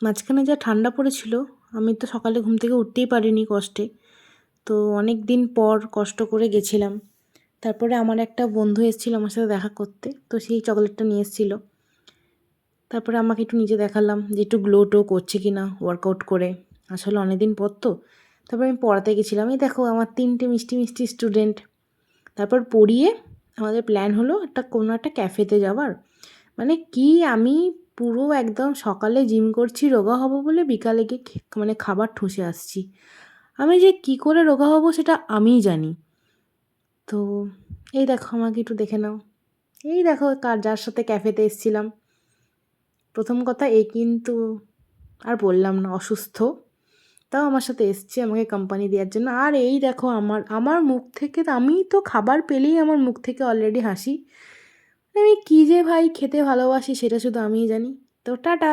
মাঝখানে যা ঠান্ডা পড়েছিল, আমি তো সকালে ঘুম থেকে উঠতেই পারিনি কষ্টে। তো অনেক দিন পর কষ্ট করে গেছিলাম। তারপরে আমার একটা বন্ধু এসেছিলো আমার সাথে দেখা করতে, তো সেই চকলেটটা নিয়ে এসেছিলো। তারপরে আমাকে একটু নিজে দেখালাম যে একটু গ্লো টো করছে কি না ওয়ার্কআউট করে। আসলে অনেক দিন পর তো। তারপরে আমি পড়াতে গেছিলাম, এই দেখো আমার 3টে মিষ্টি মিষ্টি স্টুডেন্ট। তারপর পড়িয়ে আমাদের প্ল্যান হলো কোনো একটা ক্যাফেতে যাওয়ার। মানে কি আমি পুরো একদম সকালে জিম করছি রোগা হব বলে, বিকালে গিয়ে মানে খাবার ঠুসে আসছি। আমি যে কি করে রোগা হব সেটা আমিই জানি। তো এই দেখো আমাকে একটু দেখে নাও। এই দেখো যার সাথে ক্যাফেতে এসেছিলাম। প্রথম কথা কিন্তু আর বললাম না, অসুস্থ, তাও আমার সাথে এসছে আমাকে কোম্পানি দেওয়ার জন্য। আর এই দেখো আমার আমার মুখ থেকে, আমি তো খাবার পেলেই আমার মুখ থেকে অলরেডি হাসি। আমি কী যে ভাই খেতে ভালোবাসি সেটা শুধু আমিই জানি। তো টাটা।